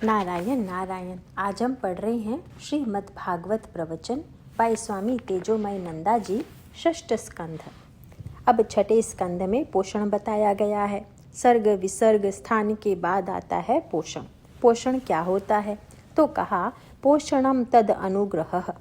नारायण नारायण। आज हम पढ़ रहे हैं श्रीमद् भागवत प्रवचन बाय स्वामी तेजोमय नंदा जी, षष्ठ स्कंध। अब छठे स्कंध में पोषण बताया गया है। सर्ग विसर्ग स्थान के बाद आता है पोषण। पोषण क्या होता है? तो कहा पोषणम तद अनुग्रह।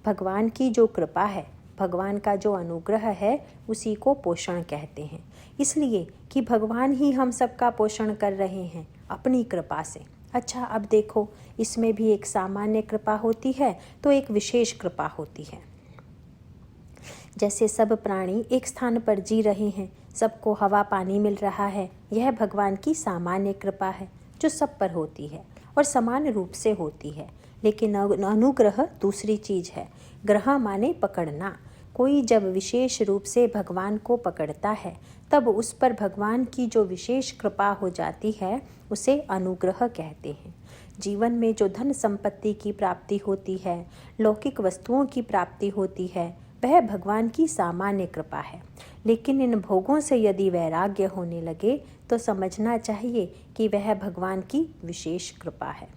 भगवान की जो कृपा है, भगवान का जो अनुग्रह है, उसी को पोषण कहते हैं। इसलिए कि भगवान ही हम सबका पोषण कर रहे हैं अपनी कृपा से। अच्छा, अब देखो, इसमें भी एक सामान्य कृपा होती है तो एक विशेष कृपा होती है। जैसे सब प्राणी एक स्थान पर जी रहे हैं, सबको हवा पानी मिल रहा है, यह भगवान की सामान्य कृपा है जो सब पर होती है और समान रूप से होती है। लेकिन अनुग्रह दूसरी चीज है। ग्रह माने पकड़ना। कोई जब विशेष रूप से भगवान को पकड़ता है, तब उस पर भगवान की जो विशेष कृपा हो जाती है, उसे अनुग्रह कहते हैं। जीवन में जो धन संपत्ति की प्राप्ति होती है, लौकिक वस्तुओं की प्राप्ति होती है, वह भगवान की सामान्य कृपा है। लेकिन इन भोगों से यदि वैराग्य होने लगे तो समझना चाहिए कि वह भगवान की विशेष कृपा है।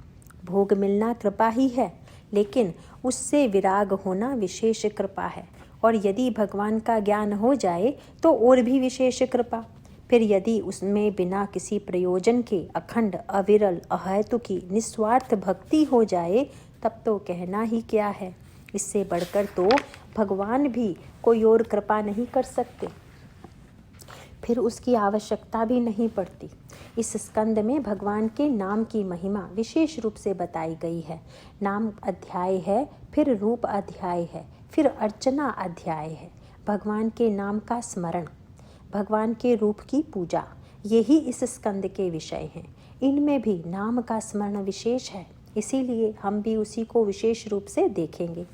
भोग मिलना कृपा ही है, लेकिन उससे विराग होना विशेष कृपा है। और यदि भगवान का ज्ञान हो जाए तो और भी विशेष कृपा। फिर यदि उसमें बिना किसी प्रयोजन के अखंड अविरल अहेतुकी निस्वार्थ भक्ति हो जाए, तब तो कहना ही क्या है। इससे बढ़कर तो भगवान भी कोई और कृपा नहीं कर सकते, फिर उसकी आवश्यकता भी नहीं पड़ती। इस स्कंद में भगवान के नाम की महिमा विशेष रूप से बताई गई है। नाम अध्याय है, फिर रूप अध्याय है, फिर अर्चना अध्याय है। भगवान के नाम का स्मरण, भगवान के रूप की पूजा, यही इस स्कंद के विषय हैं। इनमें भी नाम का स्मरण विशेष है, इसीलिए हम भी उसी को विशेष रूप से देखेंगे।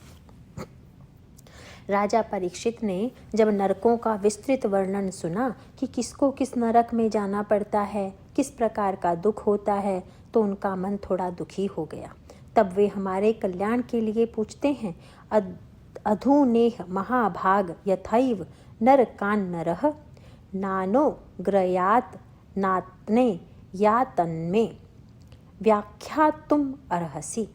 राजा परीक्षित ने जब नरकों का विस्तृत वर्णन सुना कि किसको किस नरक में जाना पड़ता है, किस प्रकार का दुख होता है, तो उनका मन थोड़ा दुखी हो गया। तब वे हमारे कल्याण के लिए पूछते हैं, अधुनेह महाभाग यथैव नरकान् नरः नानो ग्रयात् नात्ने या तन्मे व्याख्यातुम अर्हसि।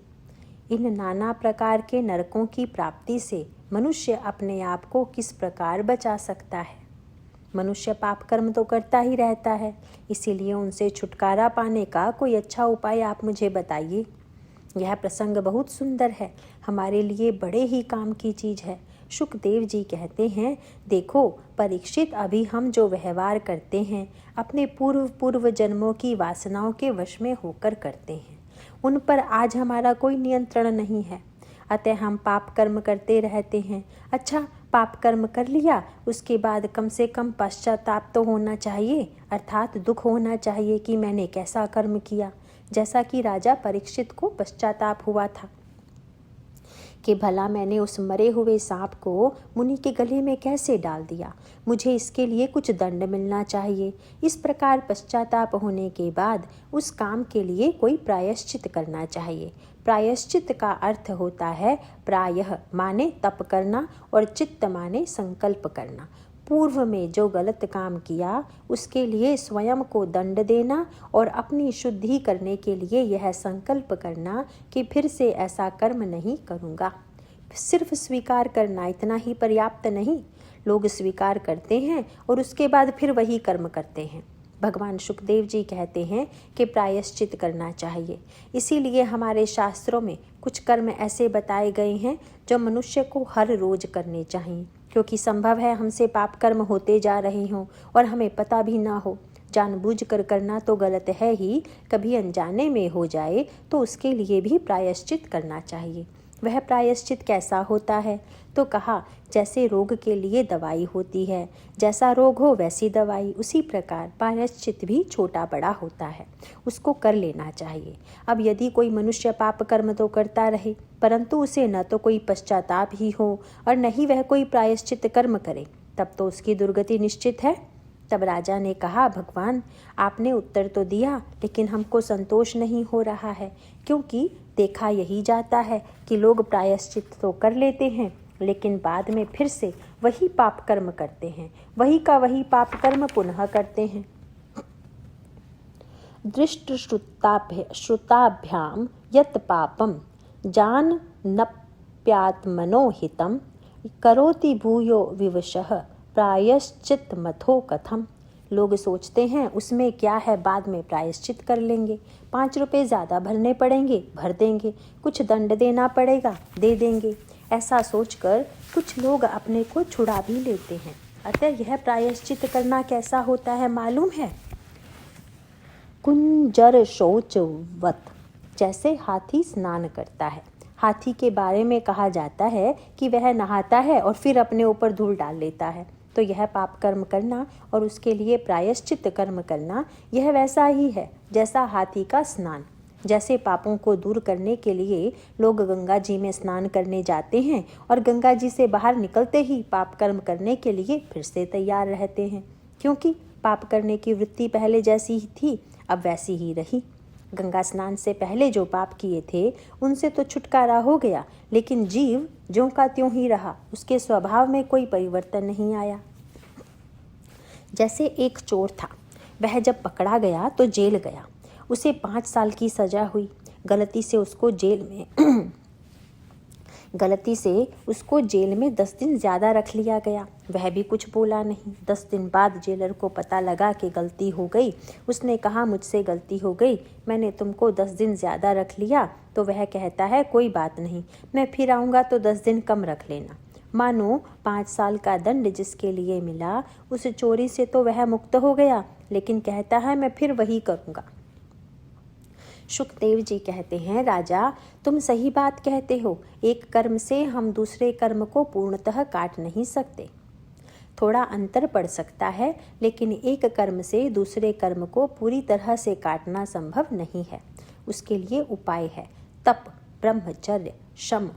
इन नाना प्रकार के नरकों की प्राप्ति से मनुष्य अपने आप को किस प्रकार बचा सकता है? मनुष्य पाप कर्म तो करता ही रहता है, इसीलिए उनसे छुटकारा पाने का कोई अच्छा उपाय आप मुझे बताइए। यह प्रसंग बहुत सुंदर है, हमारे लिए बड़े ही काम की चीज है। शुकदेव जी कहते हैं, देखो परीक्षित, अभी हम जो व्यवहार करते हैं अपने पूर्व जन्मों की वासनाओं के वश में होकर करते हैं। उन पर आज हमारा कोई नियंत्रण नहीं है, अतः हम पाप कर्म करते रहते हैं। अच्छा, पाप कर्म कर लिया, उसके बाद कम से कम पश्चाताप तो होना चाहिए, अर्थात दुख होना चाहिए कि मैंने कैसा कर्म किया। जैसा कि राजा परीक्षित को पश्चाताप हुआ था कि भला मैंने उस मरे हुए सांप को मुनि के गले में कैसे डाल दिया, मुझे इसके लिए कुछ दंड मिलना चाहिए। इस प्रकार पश्चाताप होने के बाद उस काम के लिए कोई प्रायश्चित करना चाहिए। प्रायश्चित का अर्थ होता है प्रायः माने तप करना और चित्त माने संकल्प करना। पूर्व में जो गलत काम किया उसके लिए स्वयं को दंड देना और अपनी शुद्धि करने के लिए यह संकल्प करना कि फिर से ऐसा कर्म नहीं करूँगा। सिर्फ स्वीकार करना इतना ही पर्याप्त नहीं, लोग स्वीकार करते हैं और उसके बाद फिर वही कर्म करते हैं। भगवान शुकदेव जी कहते हैं कि प्रायश्चित करना चाहिए। इसीलिए हमारे शास्त्रों में कुछ कर्म ऐसे बताए गए हैं जो मनुष्य को हर रोज करने चाहिए, क्योंकि संभव है हमसे पाप कर्म होते जा रहे हों और हमें पता भी ना हो। जानबूझकर करना तो गलत है ही, कभी अनजाने में हो जाए तो उसके लिए भी प्रायश्चित करना चाहिए। वह प्रायश्चित कैसा होता है? तो कहा, जैसे रोग के लिए दवाई होती है, जैसा रोग हो वैसी दवाई, उसी प्रकार प्रायश्चित भी छोटा बड़ा होता है, उसको कर लेना चाहिए। अब यदि कोई मनुष्य पाप कर्म तो करता रहे, परंतु उसे न तो कोई पश्चाताप ही हो और न ही वह कोई प्रायश्चित कर्म करे, तब तो उसकी दुर्गति निश्चित है। तब राजा ने कहा, भगवान आपने उत्तर तो दिया, लेकिन हमको संतोष नहीं हो रहा है, क्योंकि देखा यही जाता है कि लोग प्रायश्चित तो कर लेते हैं, लेकिन बाद में फिर से वही पाप कर्म करते हैं, वही का वही पाप कर्म पुनः करते हैं। दृष्टश्रुताभ्यां यत् पापं जानन्नप्यात्मनो हितं करोति भूयो विवशः प्रायश्चित्तमथो कथम। लोग सोचते हैं उसमें क्या है, बाद में प्रायश्चित कर लेंगे, 5 रुपये ज़्यादा भरने पड़ेंगे, भर देंगे, कुछ दंड देना पड़ेगा, दे देंगे। ऐसा सोचकर कुछ लोग अपने को छुड़ा भी लेते हैं। अतः यह प्रायश्चित करना कैसा होता है मालूम है? कुंजर शौचवत, जैसे हाथी स्नान करता है। हाथी के बारे में कहा जाता है कि वह नहाता है और फिर अपने ऊपर धूल डाल लेता है। तो यह पाप कर्म करना और उसके लिए प्रायश्चित कर्म करना, यह वैसा ही है जैसा हाथी का स्नान। जैसे पापों को दूर करने के लिए लोग गंगा जी में स्नान करने जाते हैं और गंगा जी से बाहर निकलते ही पाप कर्म करने के लिए फिर से तैयार रहते हैं, क्योंकि पाप करने की वृत्ति पहले जैसी ही थी, अब वैसी ही रही। गंगा स्नान से पहले जो पाप किए थे उनसे तो छुटकारा हो गया, लेकिन जीव ज्यों का त्यों ही रहा, उसके स्वभाव में कोई परिवर्तन नहीं आया। जैसे एक चोर था, वह जब पकड़ा गया तो जेल गया, उसे 5 साल की सजा हुई। गलती से उसको जेल में 10 दिन ज़्यादा रख लिया गया। वह भी कुछ बोला नहीं। 10 दिन बाद जेलर को पता लगा कि गलती हो गई। उसने कहा, मुझसे गलती हो गई, मैंने तुमको 10 दिन ज़्यादा रख लिया। तो वह कहता है, कोई बात नहीं, मैं फिर आऊँगा तो 10 दिन कम रख लेना। मानो 5 साल का दंड जिसके लिए मिला, उस चोरी से तो वह मुक्त हो गया, लेकिन कहता है मैं फिर वही करूँगा। शुकदेव जी कहते हैं, राजा तुम सही बात कहते हो, एक कर्म से हम दूसरे कर्म को पूर्णतः काट नहीं सकते। थोड़ा अंतर पड़ सकता है, लेकिन एक कर्म से दूसरे कर्म को पूरी तरह से काटना संभव नहीं है। उसके लिए उपाय है तप, ब्रह्मचर्य, शम,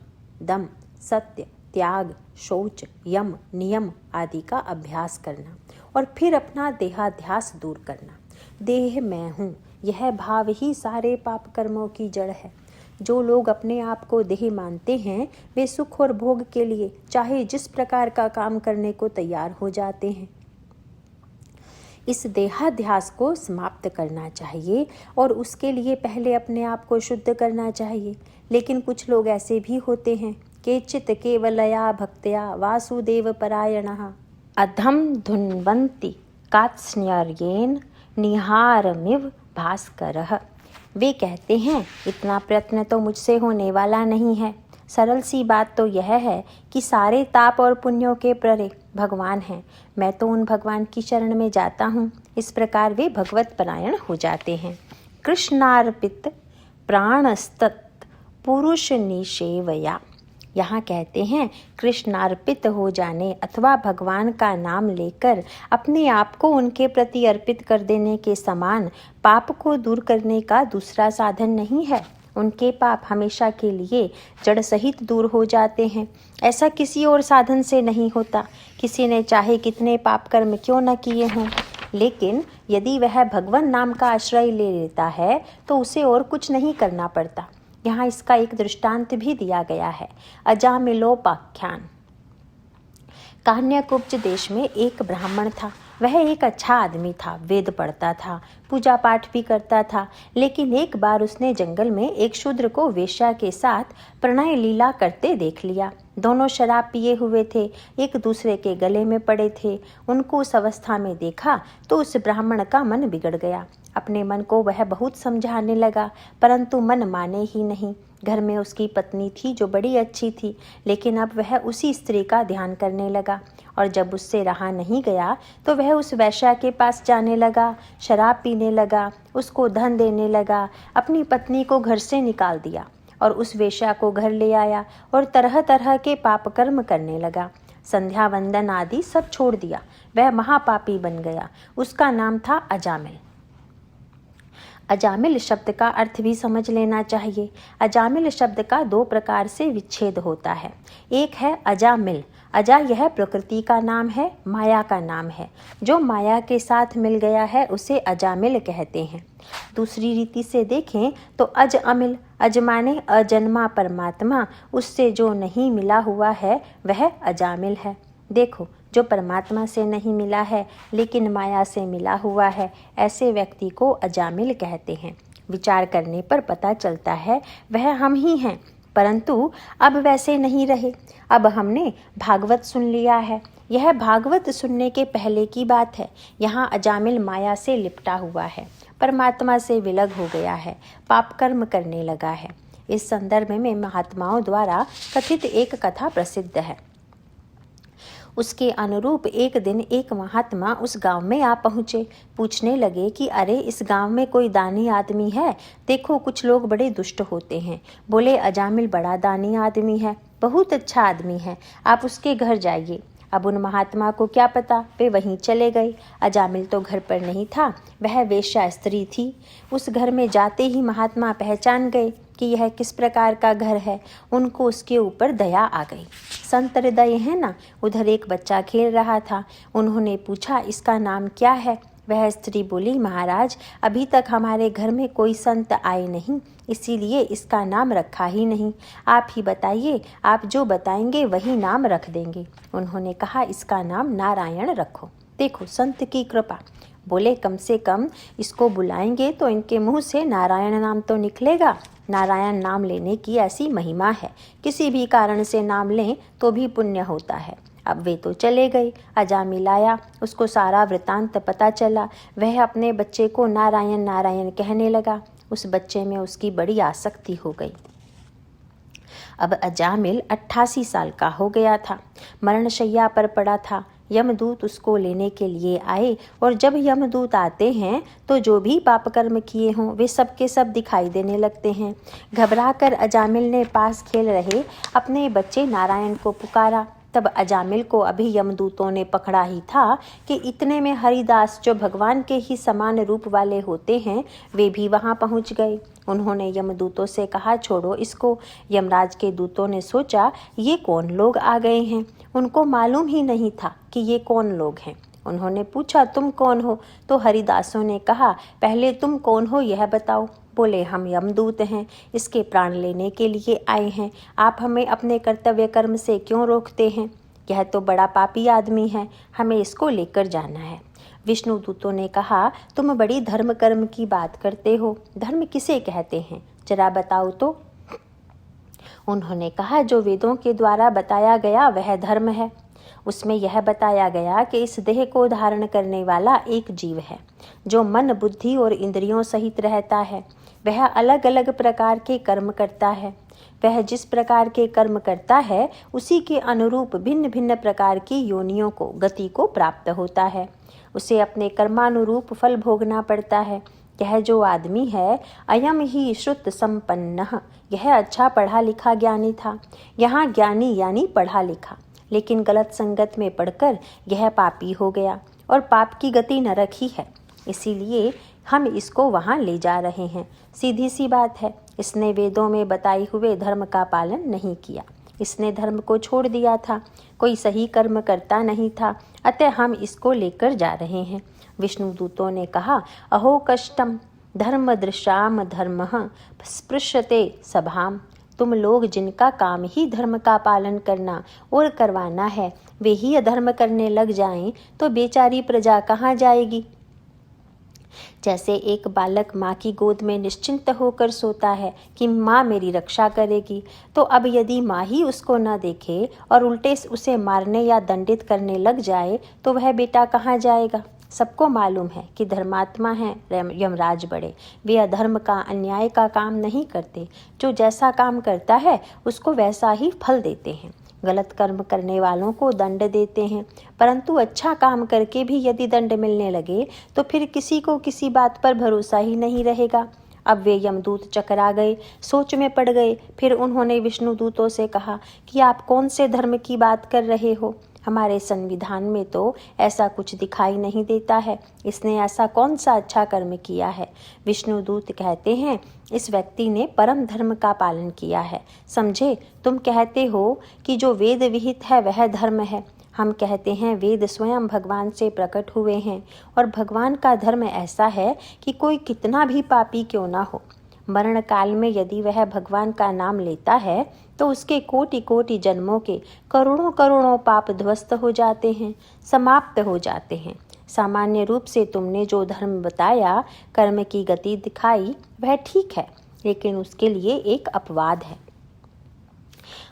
दम, सत्य, त्याग, शौच, यम, नियम आदि का अभ्यास करना और फिर अपना देहाध्यास दूर करना। देह मैं हूँ, यह भाव ही सारे पाप कर्मों की जड़ है। जो लोग अपने आप को देह मानते हैं, वे सुख और भोग के लिए चाहे जिस प्रकार का काम करने को तैयार हो जाते हैं। इस देहाध्यास को समाप्त करना चाहिए और उसके लिए पहले अपने आप को शुद्ध करना चाहिए। लेकिन कुछ लोग ऐसे भी होते हैं, केचित् केवलया भक्त्या वासुदेव परायणः अधम धुन्वन्ति कात्स्यर्येन निहारमिव भास्करः। वे कहते हैं, इतना प्रयत्न तो मुझसे होने वाला नहीं है। सरल सी बात तो यह है कि सारे ताप और पुण्यों के प्रेरक भगवान हैं, मैं तो उन भगवान की शरण में जाता हूँ। इस प्रकार वे भगवत परायण हो जाते हैं। कृष्णार्पित प्राणस्तत् पुरुष निषेवया। यहाँ कहते हैं, कृष्णार्पित हो जाने अथवा भगवान का नाम लेकर अपने आप को उनके प्रति अर्पित कर देने के समान पाप को दूर करने का दूसरा साधन नहीं है। उनके पाप हमेशा के लिए जड़ सहित दूर हो जाते हैं। ऐसा किसी और साधन से नहीं होता। किसी ने चाहे कितने पाप कर्म क्यों न किए हों, लेकिन यदि वह भगवान नाम का आश्रय ले लेता है तो उसे और कुछ नहीं करना पड़ता। यहाँ इसका एक दृष्टांत भी दिया गया है, अजामिलोपाख्यान। कान्याकुब्ज देश में एक ब्राह्मण था। वह एक अच्छा आदमी था, वेद पढ़ता था, पूजा पाठ भी करता था। लेकिन एक बार उसने जंगल में एक शूद्र को वेश्या के साथ प्रणय लीला करते देख लिया। दोनों शराब पिए हुए थे, एक दूसरे के गले में पड़े थे। उनको उस अवस्था में देखा तो उस ब्राह्मण का मन बिगड़ गया। अपने मन को वह बहुत समझाने लगा, परंतु मन माने ही नहीं। घर में उसकी पत्नी थी जो बड़ी अच्छी थी, लेकिन अब वह उसी स्त्री का ध्यान करने लगा। और जब उससे रहा नहीं गया तो वह उस वेश्या के पास जाने लगा, शराब पीने लगा, उसको धन देने लगा, अपनी पत्नी को घर से निकाल दिया और उस वेश्या को घर ले आया और तरह तरह के पाप कर्म करने लगा। संध्या वंदन आदि सब छोड़ दिया। वह महापापी बन गया। उसका नाम था अजामिल। अजामिल शब्द का अर्थ भी समझ लेना चाहिए। अजामिल शब्द का 2 प्रकार से विच्छेद होता है। एक है अजामिल। अजा यह प्रकृति का नाम है, माया का नाम है। जो माया के साथ मिल गया है उसे अजामिल कहते हैं। दूसरी रीति से देखें तो अज अमिल, अज माने अजन्मा परमात्मा, उससे जो नहीं मिला हुआ है वह अजामिल है। देखो, जो परमात्मा से नहीं मिला है लेकिन माया से मिला हुआ है, ऐसे व्यक्ति को अजामिल कहते हैं। विचार करने पर पता चलता है वह हम ही हैं, परंतु अब वैसे नहीं रहे। अब हमने भागवत सुन लिया है। यह भागवत सुनने के पहले की बात है। यहाँ अजामिल माया से लिपटा हुआ है, परमात्मा से विलग हो गया है, पाप कर्म करने लगा है। इस संदर्भ में महात्माओं द्वारा कथित एक कथा प्रसिद्ध है। उसके अनुरूप एक दिन एक महात्मा उस गांव में आ पहुँचे। पूछने लगे कि अरे, इस गांव में कोई दानी आदमी है? देखो, कुछ लोग बड़े दुष्ट होते हैं। बोले, अजामिल बड़ा दानी आदमी है, बहुत अच्छा आदमी है, आप उसके घर जाइए। अब उन महात्मा को क्या पता, वे वहीं चले गए। अजामिल तो घर पर नहीं था, वह वेश्या स्त्री थी। उस घर में जाते ही महात्मा पहचान गए कि यह किस प्रकार का घर है। उनको उसके ऊपर दया आ गई। संत हृदय है ना, उधर एक बच्चा खेल रहा था। उन्होंने पूछा, इसका नाम क्या है? वह स्त्री बोली, महाराज, अभी तक हमारे घर में कोई संत आए नहीं, इसीलिए इसका नाम रखा ही नहीं। आप ही बताइए, आप जो बताएंगे वही नाम रख देंगे। उन्होंने कहा, इसका नाम नारायण रखो। देखो संत की कृपा। बोले, कम से कम इसको बुलाएंगे तो इनके मुंह से नारायण नाम तो निकलेगा। नारायण नाम लेने की ऐसी महिमा है, किसी भी कारण से नाम लें तो भी पुण्य होता है। अब वे तो चले गए। अजामिल आया, उसको सारा वृतांत पता चला। वह अपने बच्चे को नारायण नारायण कहने लगा। उस बच्चे में उसकी बड़ी आसक्ति हो गई। अब अजामिल 88 साल का हो गया था, मरणशैया पर पड़ा था। यमदूत उसको लेने के लिए आए, और जब यमदूत आते हैं तो जो भी पाप कर्म किए हों वे सब के सब दिखाई देने लगते हैं। घबराकर अजामिल ने पास खेल रहे अपने बच्चे नारायण को पुकारा। तब अजामिल को अभी यमदूतों ने पकड़ा ही था कि इतने में हरिदास, जो भगवान के ही समान रूप वाले होते हैं, वे भी वहां पहुंच गए। उन्होंने यमदूतों से कहा, छोड़ो इसको। यमराज के दूतों ने सोचा, ये कौन लोग आ गए हैं। उनको मालूम ही नहीं था कि ये कौन लोग हैं। उन्होंने पूछा, तुम कौन हो? तो हरिदासों ने कहा, पहले तुम कौन हो यह बताओ। बोले, हम यमदूत हैं, इसके प्राण लेने के लिए आए हैं। आप हमें अपने कर्तव्य कर्म से क्यों रोकते हैं? यह तो बड़ा पापी आदमी है, हमें इसको लेकर जाना है। विष्णु दूतों ने कहा, तुम बड़ी धर्म कर्म की बात करते हो। धर्म किसे कहते हैं, जरा बताओ तो। उन्होंने कहा, जो वेदों के द्वारा बताया गया वह धर्म है। उसमें यह बताया गया कि इस देह को धारण करने वाला एक जीव है, जो मन, बुद्धि और इंद्रियों सहित रहता है। वह अलग अलग प्रकार के कर्म करता है। वह जिस प्रकार के कर्म करता है, उसी के अनुरूप भिन्न भिन्न प्रकार की योनियों को, गति को प्राप्त होता है। उसे अपने कर्मानुरूप फल भोगना पड़ता है। यह जो आदमी है, अयम ही श्रुत संपन्नः, यह अच्छा पढ़ा लिखा ज्ञानी था। यहाँ ज्ञानी यानी पढ़ा लिखा, लेकिन गलत संगत में पढ़कर यह पापी हो गया, और पाप की गति नरक ही है। इसीलिए हम इसको वहाँ ले जा रहे हैं। सीधी सी बात है, इसने वेदों में बताए हुए धर्म का पालन नहीं किया। इसने धर्म को छोड़ दिया था, कोई सही कर्म करता नहीं था, अतः हम इसको लेकर जा रहे हैं। विष्णु दूतों ने कहा, अहो कष्टम धर्म दृशाम धर्मः स्पृश्यते सभाम। तुम लोग जिनका काम ही धर्म का पालन करना और करवाना है, वे ही अधर्म करने लग जाएं तो बेचारी प्रजा कहाँ जाएगी। जैसे एक बालक माँ की गोद में निश्चिंत होकर सोता है कि माँ मेरी रक्षा करेगी, तो अब यदि माँ ही उसको न देखे और उल्टे उसे मारने या दंडित करने लग जाए तो वह बेटा कहाँ जाएगा। सबको मालूम है कि धर्मात्मा हैं यमराज बड़े, वे अधर्म का, अन्याय का काम नहीं करते। जो जैसा काम करता है उसको वैसा ही फल देते हैं। गलत कर्म करने वालों को दंड देते हैं, परंतु अच्छा काम करके भी यदि दंड मिलने लगे तो फिर किसी को किसी बात पर भरोसा ही नहीं रहेगा। अब वे यमदूत चकरा गए, सोच में पड़ गए। फिर उन्होंने विष्णु दूतों से कहा कि आप कौन से धर्म की बात कर रहे हो? हमारे संविधान में तो ऐसा कुछ दिखाई नहीं देता है। इसने ऐसा कौन सा अच्छा कर्म किया है? विष्णुदूत कहते हैं, इस व्यक्ति ने परम धर्म का पालन किया है। समझे, तुम कहते हो कि जो वेद विहित है वह धर्म है। हम कहते हैं वेद स्वयं भगवान से प्रकट हुए हैं, और भगवान का धर्म ऐसा है कि कोई कितना भी पापी क्यों ना हो, मरण काल में यदि वह भगवान का नाम लेता है तो उसके कोटि कोटि जन्मों के करोड़ों करोड़ों पाप ध्वस्त हो जाते हैं, समाप्त हो जाते हैं। सामान्य रूप से तुमने जो धर्म बताया, कर्म की गति दिखाई, वह ठीक है, लेकिन उसके लिए एक अपवाद है।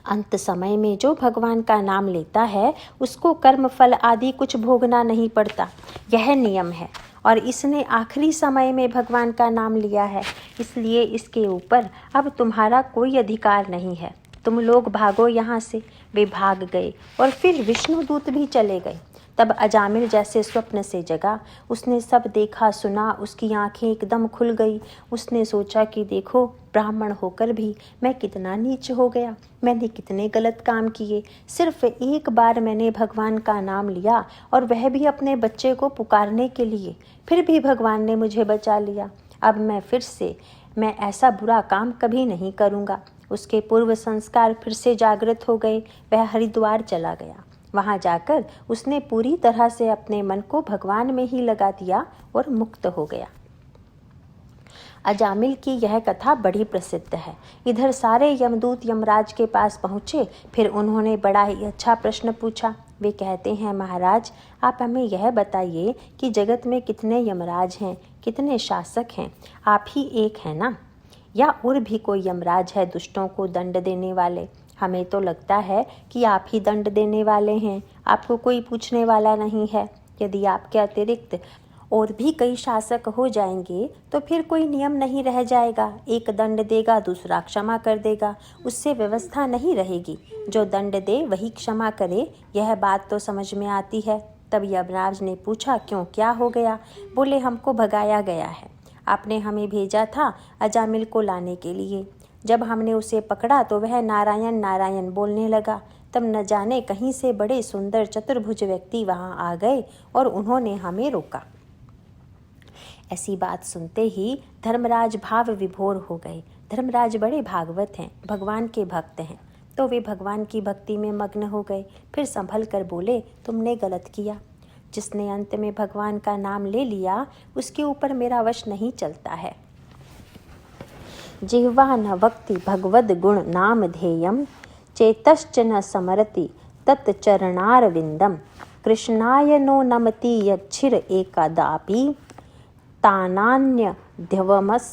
अंत समय में जो भगवान का नाम लेता है उसको कर्म फल आदि कुछ भोगना नहीं पड़ता, यह नियम है। और इसने आखिरी समय में भगवान का नाम लिया है, इसलिए इसके ऊपर अब तुम्हारा कोई अधिकार नहीं है। तुम लोग भागो यहाँ से। वे भाग गए और फिर विष्णुदूत भी चले गए। तब अजामिल जैसे स्वप्न से जगा। उसने सब देखा सुना, उसकी आंखें एकदम खुल गई। उसने सोचा कि देखो, ब्राह्मण होकर भी मैं कितना नीच हो गया, मैंने कितने गलत काम किए। सिर्फ एक बार मैंने भगवान का नाम लिया, और वह भी अपने बच्चे को पुकारने के लिए, फिर भी भगवान ने मुझे बचा लिया। अब मैं ऐसा बुरा काम कभी नहीं करूँगा। उसके पूर्व संस्कार फिर से जागृत हो गए। वह हरिद्वार चला गया। वहाँ जाकर उसने पूरी तरह से अपने मन को भगवान में ही लगा दिया और मुक्त हो गया। अजामिल की यह कथा बड़ी प्रसिद्ध है। इधर सारे यमदूत यमराज के पास पहुँचे। फिर उन्होंने बड़ा ही अच्छा प्रश्न पूछा। वे कहते हैं, महाराज, आप हमें यह बताइए कि जगत में कितने यमराज हैं, कितने शासक हैं? आप ही एक हैं ना, या और भी कोई यमराज है दुष्टों को दंड देने वाले? हमें तो लगता है कि आप ही दंड देने वाले हैं, आपको कोई पूछने वाला नहीं है। यदि आपके अतिरिक्त और भी कई शासक हो जाएंगे तो फिर कोई नियम नहीं रह जाएगा। एक दंड देगा, दूसरा क्षमा कर देगा, उससे व्यवस्था नहीं रहेगी। जो दंड दे वही क्षमा करे, यह बात तो समझ में आती है। तब यमराज ने पूछा, क्यों, क्या हो गया? बोले, हमको भगाया गया है। आपने हमें भेजा था अजामिल को लाने के लिए। जब हमने उसे पकड़ा तो वह नारायण नारायण बोलने लगा। तब न जाने कहीं से बड़े सुंदर चतुर्भुज व्यक्ति वहां आ गए और उन्होंने हमें रोका। ऐसी बात सुनते ही धर्मराज भाव विभोर हो गए। धर्मराज बड़े भागवत हैं, भगवान के भक्त हैं, तो वे भगवान की भक्ति में मग्न हो गए। फिर संभल कर बोले, तुमने गलत किया। जिसने अंत में भगवान का नाम ले लिया उसके ऊपर मेरा वश नहीं चलता है। जिह्वा न वक्ति भगवद गुण नाम ध्येयम, चेतश्च न समरति तत्चरणारविंदम, कृष्णाय नो नमति यच्छिर एकदापि, तानान्य ध्यवमस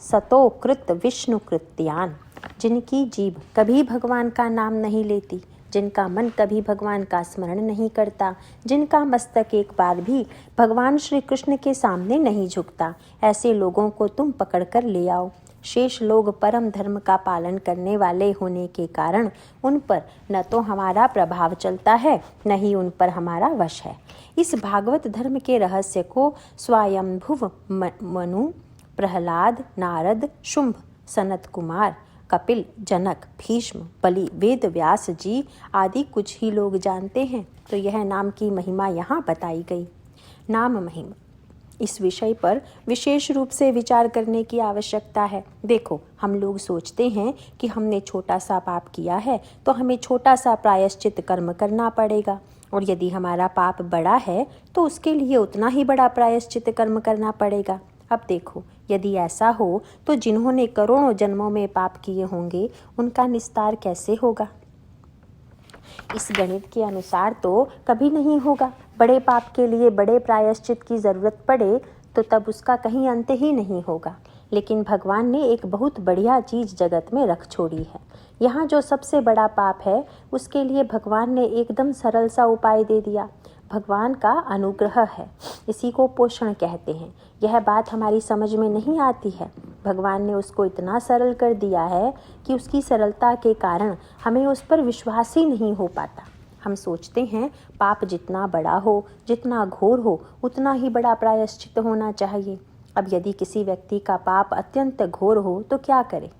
सतो कृत विष्णु कृत्यान। जिनकी जीभ कभी भगवान का नाम नहीं लेती, जिनका मन कभी भगवान का स्मरण नहीं करता, जिनका मस्तक एक बार भी भगवान श्री कृष्ण के सामने नहीं झुकता, ऐसे लोगों को तुम पकड़कर ले आओ। शेष लोग परम धर्म का पालन करने वाले होने के कारण उन पर न तो हमारा प्रभाव चलता है, न ही उन पर हमारा वश है। इस भागवत धर्म के रहस्य को स्वयंभुव मनु, प्रहलाद, नारद, शुंभ, सनत कुमार, कपिल, जनक, भीष्म, बलि, वेद व्यास जी आदि कुछ ही लोग जानते हैं। तो यह नाम की महिमा यहाँ बताई गई। नाम महिमा, इस विषय पर विशेष रूप से विचार करने की आवश्यकता है। देखो, हम लोग सोचते हैं कि हमने छोटा सा पाप किया है तो हमें छोटा सा प्रायश्चित कर्म करना पड़ेगा, और यदि हमारा पाप बड़ा है तो उसके लिए उतना ही बड़ा प्रायश्चित कर्म करना पड़ेगा। अब देखो, यदि ऐसा हो तो जिन्होंने करोड़ों जन्मों में पाप किए होंगे उनका निस्तार कैसे होगा? इस गणित के अनुसार तो कभी नहीं होगा। बड़े पाप के लिए बड़े प्रायश्चित की जरूरत पड़े तो तब उसका कहीं अंत ही नहीं होगा। लेकिन भगवान ने एक बहुत बढ़िया चीज जगत में रख छोड़ी है। यहाँ जो सबसे बड़ा पाप है उसके लिए भगवान ने एकदम सरल सा उपाय दे दिया। भगवान का अनुग्रह है, इसी को पोषण कहते हैं। यह बात हमारी समझ में नहीं आती है। भगवान ने उसको इतना सरल कर दिया है कि उसकी सरलता के कारण हमें उस पर विश्वास ही नहीं हो पाता। हम सोचते हैं पाप जितना बड़ा हो, जितना घोर हो, उतना ही बड़ा प्रायश्चित होना चाहिए। अब यदि किसी व्यक्ति का पाप अत्यंत घोर हो तो क्या करे?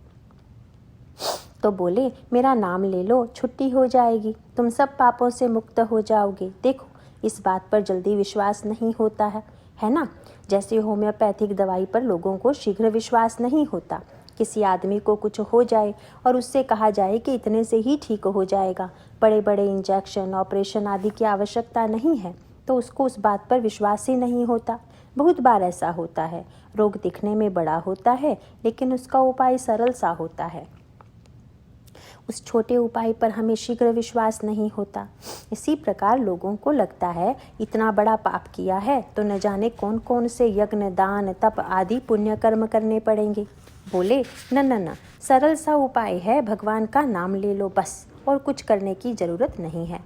तो बोले, मेरा नाम ले लो, छुट्टी हो जाएगी, तुम सब पापों से मुक्त हो जाओगे। देखो, इस बात पर जल्दी विश्वास नहीं होता है ना? जैसे होम्योपैथिक दवाई पर लोगों को शीघ्र विश्वास नहीं होता। किसी आदमी को कुछ हो जाए और उससे कहा जाए कि इतने से ही ठीक हो जाएगा, बड़े बड़े इंजेक्शन, ऑपरेशन आदि की आवश्यकता नहीं है, तो उसको उस बात पर विश्वास ही नहीं होता। बहुत बार ऐसा होता है, रोग दिखने में बड़ा होता है लेकिन उसका उपाय सरल सा होता है। उस छोटे उपाय पर हमें शीघ्र विश्वास नहीं होता। इसी प्रकार लोगों को लगता है इतना बड़ा पाप किया है तो न जाने कौन कौन से यज्ञ, दान, तप आदि पुण्य कर्म करने पड़ेंगे। बोले न, सरल सा उपाय है, भगवान का नाम ले लो बस, और कुछ करने की जरूरत नहीं है।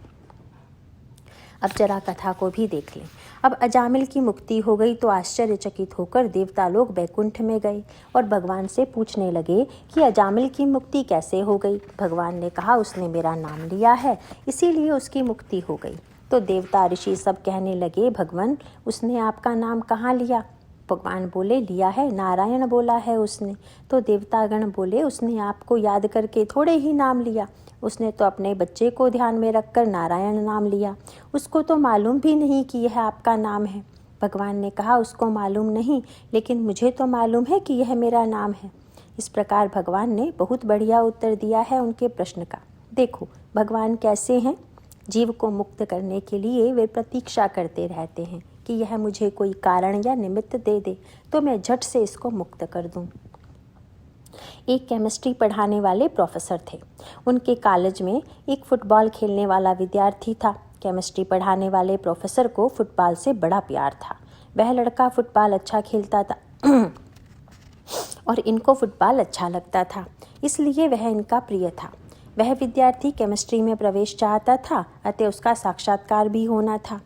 अब जरा कथा को भी देख लें। अब अजामिल की मुक्ति हो गई तो आश्चर्यचकित होकर देवता लोग बैकुंठ में गए और भगवान से पूछने लगे कि अजामिल की मुक्ति कैसे हो गई। भगवान ने कहा उसने मेरा नाम लिया है इसीलिए उसकी मुक्ति हो गई। तो देवता ऋषि सब कहने लगे भगवान उसने आपका नाम कहाँ लिया। भगवान बोले लिया है, नारायण बोला है उसने। तो देवतागण बोले उसने आपको याद करके थोड़े ही नाम लिया, उसने तो अपने बच्चे को ध्यान में रखकर नारायण नाम लिया, उसको तो मालूम भी नहीं कि यह आपका नाम है। भगवान ने कहा उसको मालूम नहीं, लेकिन मुझे तो मालूम है कि यह मेरा नाम है। इस प्रकार भगवान ने बहुत बढ़िया उत्तर दिया है उनके प्रश्न का। देखो भगवान कैसे हैं। जीव को मुक्त करने के लिए वे प्रतीक्षा करते रहते हैं कि यह मुझे कोई कारण या निमित्त दे दे तो मैं झट से इसको मुक्त कर दूं। एक केमिस्ट्री पढ़ाने वाले प्रोफेसर थे। उनके कॉलेज में एक फुटबॉल खेलने वाला विद्यार्थी था। केमिस्ट्री पढ़ाने वाले प्रोफेसर को फुटबॉल से बड़ा प्यार था। वह लड़का फुटबॉल अच्छा खेलता था और इनको फुटबॉल अच्छा लगता था, इसलिए वह इनका प्रिय था। वह विद्यार्थी केमिस्ट्री में प्रवेश चाहता था, अतः उसका साक्षात्कार भी होना था।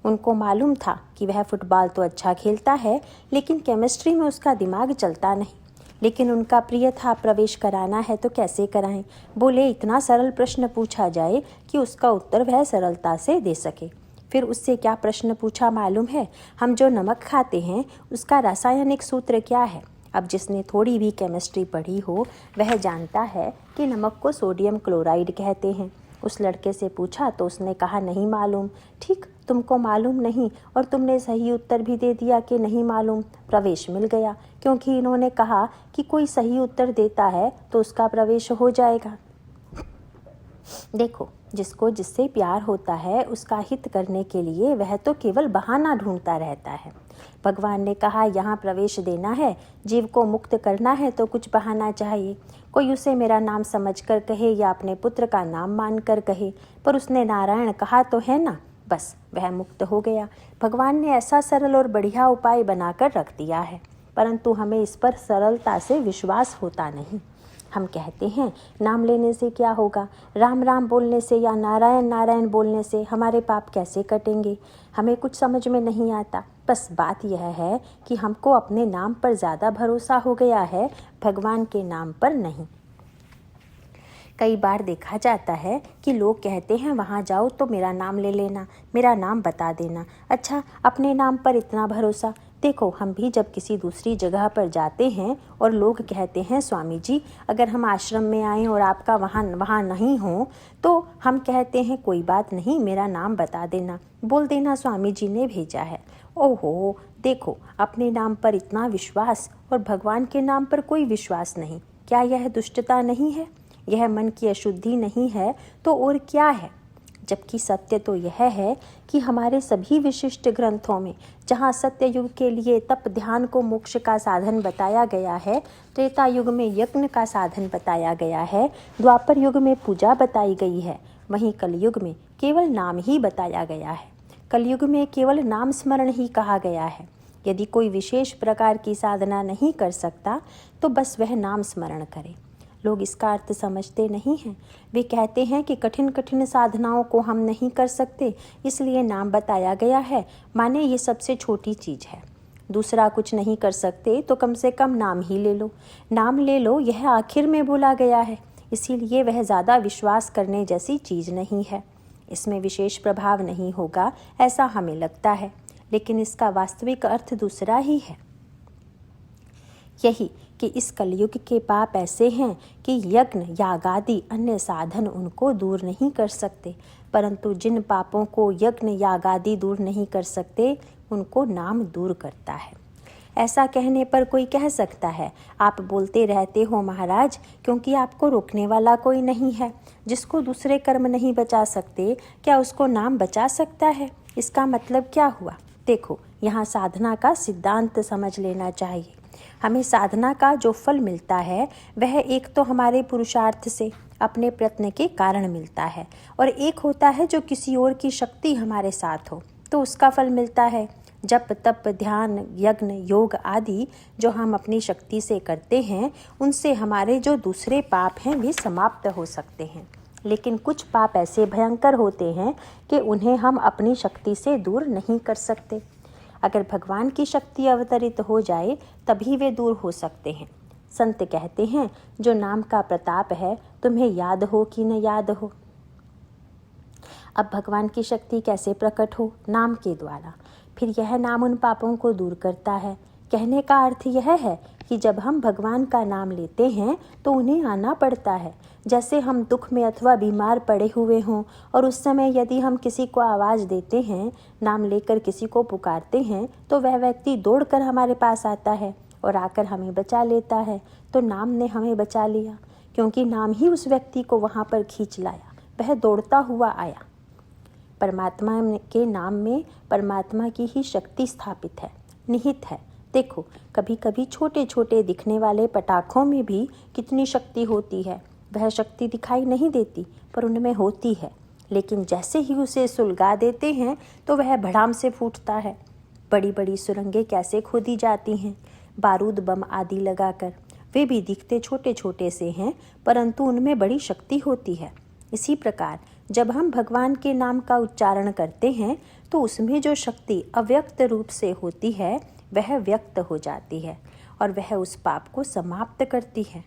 उनको मालूम था कि वह फुटबॉल तो अच्छा खेलता है लेकिन केमिस्ट्री में उसका दिमाग चलता नहीं। लेकिन उनका प्रिय था, प्रवेश कराना है तो कैसे कराएं। बोले इतना सरल प्रश्न पूछा जाए कि उसका उत्तर वह सरलता से दे सके। फिर उससे क्या प्रश्न पूछा मालूम है। हम जो नमक खाते हैं उसका रासायनिक सूत्र क्या है। अब जिसने थोड़ी भी केमिस्ट्री पढ़ी हो वह जानता है कि नमक को सोडियम क्लोराइड कहते हैं। उस लड़के से पूछा तो उसने कहा नहीं मालूम। ठीक, तुमको मालूम नहीं और तुमने सही उत्तर भी दे दिया कि नहीं मालूम। प्रवेश मिल गया, क्योंकि इन्होंने कहा कि कोई सही उत्तर देता है तो उसका प्रवेश हो जाएगा। देखो, जिसको जिससे प्यार होता है उसका हित करने के लिए वह तो केवल बहाना ढूंढता रहता है। भगवान ने कहा यहाँ प्रवेश देना है, जीव को मुक्त करना है तो कुछ बहाना चाहिए। कोई उसे मेरा नाम समझकर कहे या अपने पुत्र का नाम मानकर कहे, पर उसने नारायण कहा तो है ना, बस वह मुक्त हो गया। भगवान ने ऐसा सरल और बढ़िया उपाय बनाकर रख दिया है, परंतु हमें इस पर सरलता से विश्वास होता नहीं। हम कहते हैं नाम लेने से क्या होगा, राम राम बोलने से या नारायण नारायण बोलने से हमारे पाप कैसे कटेंगे। हमें कुछ समझ में नहीं आता। बस बात यह है कि हमको अपने नाम पर ज़्यादा भरोसा हो गया है, भगवान के नाम पर नहीं। कई बार देखा जाता है कि लोग कहते हैं वहाँ जाओ तो मेरा नाम ले लेना, मेरा नाम बता देना। अच्छा, अपने नाम पर इतना भरोसा। देखो, हम भी जब किसी दूसरी जगह पर जाते हैं और लोग कहते हैं स्वामी जी अगर हम आश्रम में आएँ और आपका वहाँ नहीं हो तो हम कहते हैं कोई बात नहीं, मेरा नाम बता देना, बोल देना स्वामी जी ने भेजा है। ओहो, देखो अपने नाम पर इतना विश्वास और भगवान के नाम पर कोई विश्वास नहीं। क्या यह दुष्टता नहीं है? यह मन की अशुद्धि नहीं है तो और क्या है? जबकि सत्य तो यह है कि हमारे सभी विशिष्ट ग्रंथों में जहाँ सत्य युग के लिए तप ध्यान को मोक्ष का साधन बताया गया है, त्रेता युग में यज्ञ का साधन बताया गया है, द्वापर युग में पूजा बताई गई है, वहीं कलयुग में केवल नाम ही बताया गया है। कलयुग में केवल नाम स्मरण ही कहा गया है। यदि कोई विशेष प्रकार की साधना नहीं कर सकता तो बस वह नाम स्मरण करे। लोग इसका अर्थ समझते नहीं हैं। वे कहते हैं कि कठिन कठिन साधनाओं को हम नहीं कर सकते, इसलिए नाम बताया गया है, माने ये सबसे छोटी चीज़ है। दूसरा कुछ नहीं कर सकते तो कम से कम नाम ही ले लो। नाम ले लो, यह आखिर में बोला गया है, इसीलिए वह ज़्यादा विश्वास करने जैसी चीज़ नहीं है। इसमें विशेष प्रभाव नहीं होगा ऐसा हमें लगता है, लेकिन इसका वास्तविक अर्थ दूसरा ही है। यही कि इस कलयुग के पाप ऐसे हैं कि यज्ञ यागादि अन्य साधन उनको दूर नहीं कर सकते, परंतु जिन पापों को यज्ञ यागादि दूर नहीं कर सकते उनको नाम दूर करता है। ऐसा कहने पर कोई कह सकता है आप बोलते रहते हो महाराज, क्योंकि आपको रोकने वाला कोई नहीं है। जिसको दूसरे कर्म नहीं बचा सकते क्या उसको नाम बचा सकता है? इसका मतलब क्या हुआ? देखो, यहाँ साधना का सिद्धांत समझ लेना चाहिए। हमें साधना का जो फल मिलता है वह एक तो हमारे पुरुषार्थ से, अपने प्रयत्न के कारण मिलता है, और एक होता है जो किसी और की शक्ति हमारे साथ हो तो उसका फल मिलता है। जप तप ध्यान यज्ञ योग आदि जो हम अपनी शक्ति से करते हैं, उनसे हमारे जो दूसरे पाप हैं वे समाप्त हो सकते हैं। लेकिन कुछ पाप ऐसे भयंकर होते हैं कि उन्हें हम अपनी शक्ति से दूर नहीं कर सकते। अगर भगवान की शक्ति अवतरित हो जाए तभी वे दूर हो सकते हैं। संत कहते हैं, जो नाम का प्रताप है तुम्हें याद हो कि न याद हो। अब भगवान की शक्ति कैसे प्रकट हो? नाम के द्वारा। फिर यह नाम उन पापों को दूर करता है। कहने का अर्थ यह है कि जब हम भगवान का नाम लेते हैं तो उन्हें आना पड़ता है। जैसे हम दुख में अथवा बीमार पड़े हुए हों और उस समय यदि हम किसी को आवाज़ देते हैं, नाम लेकर किसी को पुकारते हैं, तो वह व्यक्ति दौड़कर हमारे पास आता है और आकर हमें बचा लेता है। तो नाम ने हमें बचा लिया, क्योंकि नाम ही उस व्यक्ति को वहाँ पर खींच लाया। वह दौड़ता हुआ आया। परमात्मा के नाम में परमात्मा की ही शक्ति स्थापित है, निहित है। देखो, कभी कभी छोटे छोटे दिखने वाले पटाखों में भी कितनी शक्ति होती है। वह शक्ति दिखाई नहीं देती पर उनमें होती है, लेकिन जैसे ही उसे सुलगा देते हैं तो वह भड़ाम से फूटता है। बड़ी बड़ी सुरंगें कैसे खोदी जाती हैं, बारूद बम आदि लगाकर। वे भी दिखते छोटे छोटे से हैं, परंतु उनमें बड़ी शक्ति होती है। इसी प्रकार जब हम भगवान के नाम का उच्चारण करते हैं तो उसमें जो शक्ति अव्यक्त रूप से होती है वह व्यक्त हो जाती है और वह उस पाप को समाप्त करती है।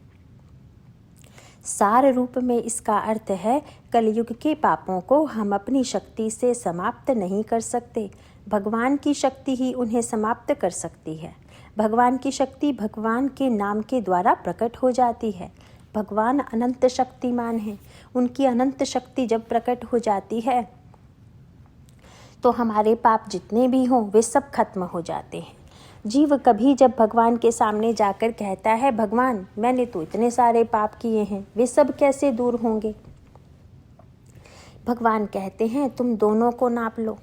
सार रूप में इसका अर्थ है, कलयुग के पापों को हम अपनी शक्ति से समाप्त नहीं कर सकते। भगवान की शक्ति ही उन्हें समाप्त कर सकती है। भगवान की शक्ति भगवान के नाम के द्वारा प्रकट हो जाती है। भगवान अनंत शक्तिमान हैं। उनकी अनंत शक्ति जब प्रकट हो जाती है तो हमारे पाप जितने भी हों वे सब खत्म हो जाते हैं। जीव कभी जब भगवान के सामने जाकर कहता है, भगवान मैंने तो इतने सारे पाप किए हैं, वे सब कैसे दूर होंगे? भगवान कहते हैं, तुम दोनों को नाप लो,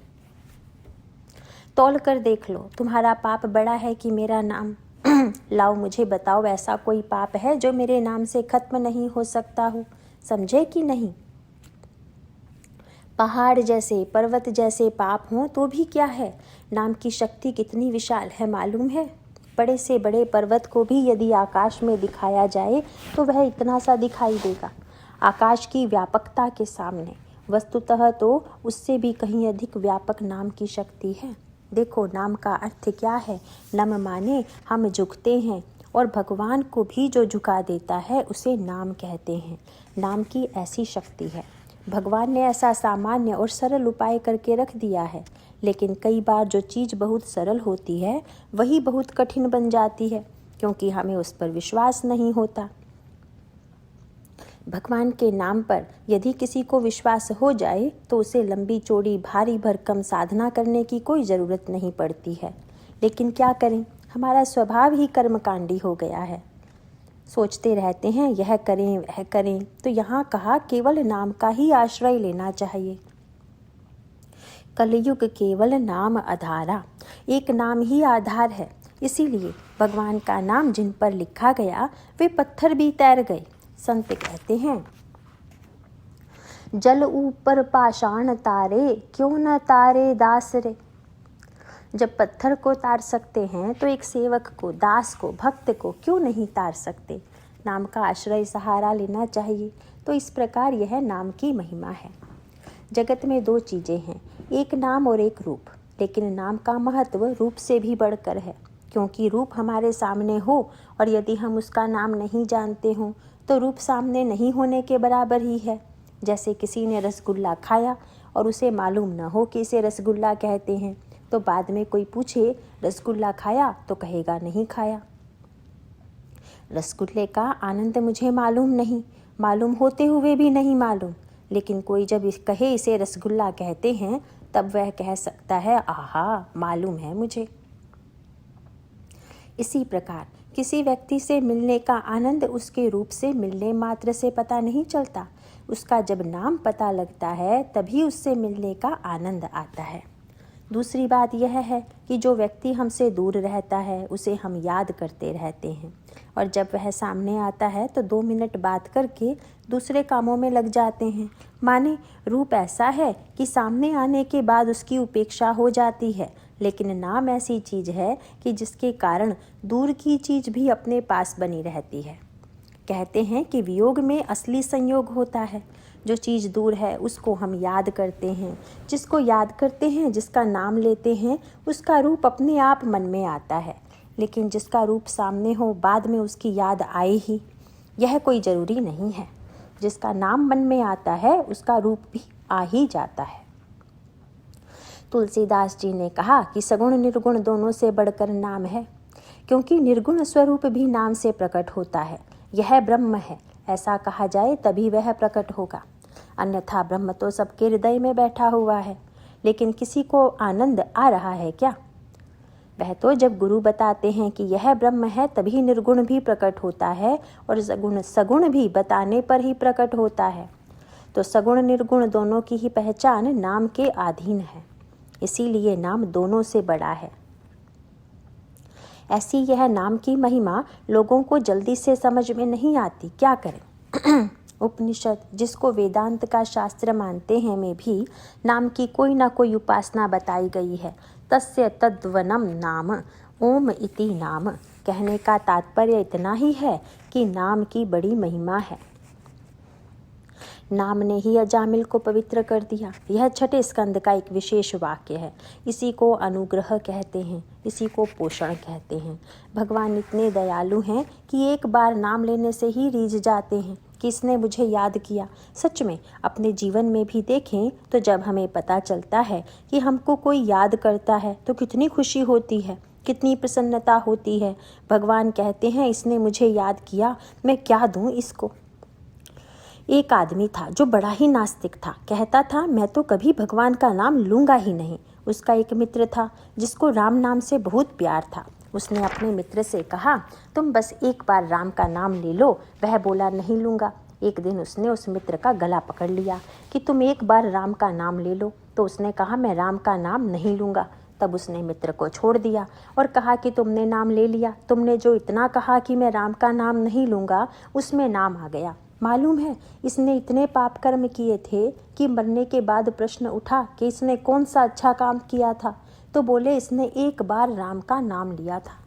तौल कर देख लो, तुम्हारा पाप बड़ा है कि मेरा नाम? लाओ मुझे बताओ, ऐसा कोई पाप है जो मेरे नाम से खत्म नहीं हो सकता हो? समझे कि नहीं? पहाड़ जैसे पर्वत जैसे पाप हों तो भी क्या है, नाम की शक्ति कितनी विशाल है मालूम है? बड़े से बड़े पर्वत को भी यदि आकाश में दिखाया जाए तो वह इतना सा दिखाई देगा आकाश की व्यापकता के सामने। वस्तुतः तो उससे भी कहीं अधिक व्यापक नाम की शक्ति है। देखो, नाम का अर्थ क्या है? नम माने हम झुकते हैं, और भगवान को भी जो झुका देता है उसे नाम कहते हैं। नाम की ऐसी शक्ति है। भगवान ने ऐसा सामान्य और सरल उपाय करके रख दिया है, लेकिन कई बार जो चीज़ बहुत सरल होती है वही बहुत कठिन बन जाती है, क्योंकि हमें उस पर विश्वास नहीं होता। भगवान के नाम पर यदि किसी को विश्वास हो जाए तो उसे लंबी चौड़ी भारी भरकम साधना करने की कोई ज़रूरत नहीं पड़ती है। लेकिन क्या करें, हमारा स्वभाव ही कर्मकांडी हो गया है। सोचते रहते हैं यह करें वह करें। तो यहाँ कहा केवल नाम का ही आश्रय लेना चाहिए। कलयुग केवल नाम आधारा, एक नाम ही आधार है। इसीलिए भगवान का नाम जिन पर लिखा गया वे पत्थर भी तैर गए। संत कहते हैं, जल ऊपर पाषाण तारे, क्यों न तारे दास रे। जब पत्थर को तार सकते हैं तो एक सेवक को, दास को, भक्त को क्यों नहीं तार सकते? नाम का आश्रय सहारा लेना चाहिए। तो इस प्रकार यह नाम की महिमा है। जगत में दो चीज़ें हैं, एक नाम और एक रूप। लेकिन नाम का महत्व रूप से भी बढ़कर है, क्योंकि रूप हमारे सामने हो और यदि हम उसका नाम नहीं जानते हों तो रूप सामने नहीं होने के बराबर ही है। जैसे किसी ने रसगुल्ला खाया और उसे मालूम न हो कि इसे रसगुल्ला कहते हैं, तो बाद में कोई पूछे रसगुल्ला खाया तो कहेगा नहीं खाया। रसगुल्ले का आनंद मुझे मालूम नहीं, मालूम होते हुए भी नहीं मालूम। लेकिन कोई जब कहे इसे रसगुल्ला कहते हैं तब वह कह सकता है, आहा मालूम है मुझे। इसी प्रकार किसी व्यक्ति से मिलने का आनंद उसके रूप से मिलने मात्र से पता नहीं चलता, उसका जब नाम पता लगता है तभी उससे मिलने का आनंद आता है। दूसरी बात यह है कि जो व्यक्ति हमसे दूर रहता है उसे हम याद करते रहते हैं, और जब वह सामने आता है तो 2 मिनट बात करके दूसरे कामों में लग जाते हैं। माने रूप ऐसा है कि सामने आने के बाद उसकी उपेक्षा हो जाती है, लेकिन नाम ऐसी चीज़ है कि जिसके कारण दूर की चीज़ भी अपने पास बनी रहती है। कहते हैं कि वियोग में असली संयोग होता है। जो चीज़ दूर है उसको हम याद करते हैं, जिसको याद करते हैं, जिसका नाम लेते हैं, उसका रूप अपने आप मन में आता है। लेकिन जिसका रूप सामने हो बाद में उसकी याद आए ही, यह कोई ज़रूरी नहीं है। जिसका नाम मन में आता है उसका रूप भी आ ही जाता है। तुलसीदास जी ने कहा कि सगुण निर्गुण दोनों से बढ़कर नाम है, क्योंकि निर्गुण स्वरूप भी नाम से प्रकट होता है। यह ब्रह्म है ऐसा कहा जाए तभी वह प्रकट होगा, अन्यथा ब्रह्म तो सबके हृदय में बैठा हुआ है। लेकिन किसी को आनंद आ रहा है क्या? वह तो जब गुरु बताते हैं कि यह ब्रह्म है तभी निर्गुण भी प्रकट होता है, और सगुण भी बताने पर ही प्रकट होता है। तो सगुण निर्गुण दोनों की ही पहचान नाम के अधीन है, इसीलिए नाम दोनों से बड़ा है। ऐसी यह नाम की महिमा लोगों को जल्दी से समझ में नहीं आती, क्या करें? उपनिषद, जिसको वेदांत का शास्त्र मानते हैं, में भी नाम की कोई ना कोई उपासना बताई गई है। तस्य तद्वनम नाम ओम इति नाम। कहने का तात्पर्य इतना ही है कि नाम की बड़ी महिमा है। नाम ने ही अजामिल को पवित्र कर दिया। यह 6ठे स्कंद का एक विशेष वाक्य है। इसी को अनुग्रह कहते हैं, इसी को पोषण कहते हैं। भगवान इतने दयालु हैं कि एक बार नाम लेने से ही रीझ जाते हैं कि इसने मुझे याद किया। सच में अपने जीवन में भी देखें तो जब हमें पता चलता है कि हमको कोई याद करता है तो कितनी खुशी होती है, कितनी प्रसन्नता होती है। भगवान कहते हैं इसने मुझे याद किया, मैं क्या दूं इसको। एक आदमी था जो बड़ा ही नास्तिक था, कहता था मैं तो कभी भगवान का नाम लूँगा ही नहीं। उसका एक मित्र था जिसको राम नाम से बहुत प्यार था। उसने अपने मित्र से कहा तुम बस एक बार राम का नाम ले लो। वह बोला नहीं लूँगा। एक दिन उसने उस मित्र का गला पकड़ लिया कि तुम एक बार राम का नाम ले लो। तो उसने कहा मैं राम का नाम नहीं लूँगा। तब उसने मित्र को छोड़ दिया और कहा कि तुमने नाम ले लिया, तुमने जो इतना कहा कि मैं राम का नाम नहीं लूँगा उसमें नाम आ गया। मालूम है इसने इतने पाप कर्म किए थे कि मरने के बाद प्रश्न उठा कि इसने कौन सा अच्छा काम किया था। तो बोले इसने एक बार राम का नाम लिया था।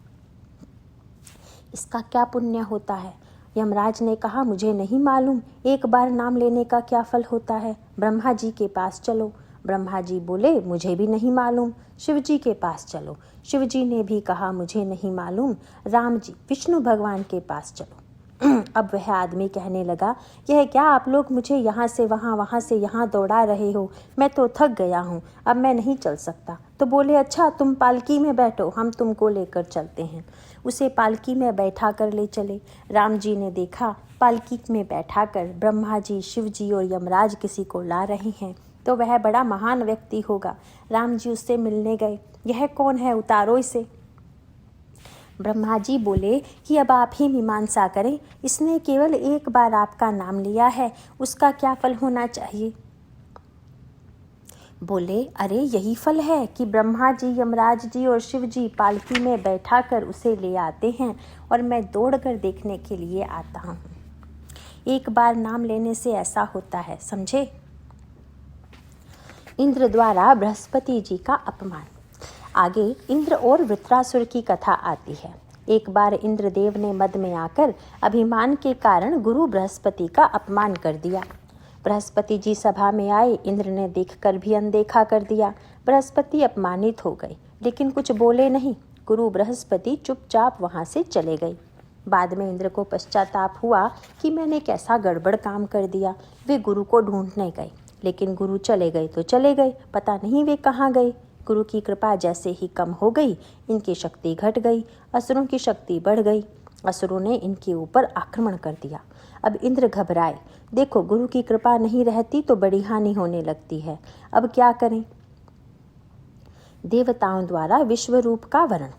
इसका क्या पुण्य होता है? यमराज ने कहा मुझे नहीं मालूम एक बार नाम लेने का क्या फल होता है, ब्रह्मा जी के पास चलो। ब्रह्मा जी बोले मुझे भी नहीं मालूम। शिव जी के पास चलो। शिव जी ने भी कहा मुझे नहीं मालूम। राम जी, विष्णु भगवान के पास चलो। अब वह आदमी कहने लगा यह क्या आप लोग मुझे यहाँ से वहाँ, वहाँ से यहाँ दौड़ा रहे हो, मैं तो थक गया हूँ, अब मैं नहीं चल सकता। तो बोले अच्छा तुम पालकी में बैठो, हम तुमको लेकर चलते हैं। उसे पालकी में बैठा कर ले चले। राम जी ने देखा पालकी में बैठा कर ब्रह्मा जी, शिव जी और यमराज किसी को ला रहे हैं, तो वह बड़ा महान व्यक्ति होगा। राम जी उससे मिलने गए। यह कौन है, उतारो इसे। ब्रह्मा जी बोले कि अब आप ही मीमांसा करें, इसने केवल एक बार आपका नाम लिया है, उसका क्या फल होना चाहिए। बोले अरे यही फल है कि ब्रह्मा जी, यमराज जी और शिव जी पालकी में बैठा कर उसे ले आते हैं और मैं दौड़ कर देखने के लिए आता हूँ। एक बार नाम लेने से ऐसा होता है, समझे। इंद्र द्वारा बृहस्पति जी का अपमान। आगे इंद्र और वृत्रासुर की कथा आती है। एक बार इंद्रदेव ने मद में आकर अभिमान के कारण गुरु बृहस्पति का अपमान कर दिया। बृहस्पति जी सभा में आए, इंद्र ने देखकर भी अनदेखा कर दिया। बृहस्पति अपमानित हो गए लेकिन कुछ बोले नहीं। गुरु बृहस्पति चुपचाप वहाँ से चले गए। बाद में इंद्र को पश्चाताप हुआ कि मैंने कैसा गड़बड़ काम कर दिया। वे गुरु को ढूंढने गए, लेकिन गुरु चले गए तो चले गए, पता नहीं वे कहाँ गए। गुरु की कृपा जैसे ही कम हो गई, इनकी शक्ति घट गई, असुरों की शक्ति बढ़ गई। असुरों ने इनके ऊपर आक्रमण कर दिया। अब इंद्र घबराए, देखो गुरु की कृपा नहीं रहती तो बड़ी हानि होने लगती है, अब क्या करें। देवताओं द्वारा विश्व रूप का वर्ण।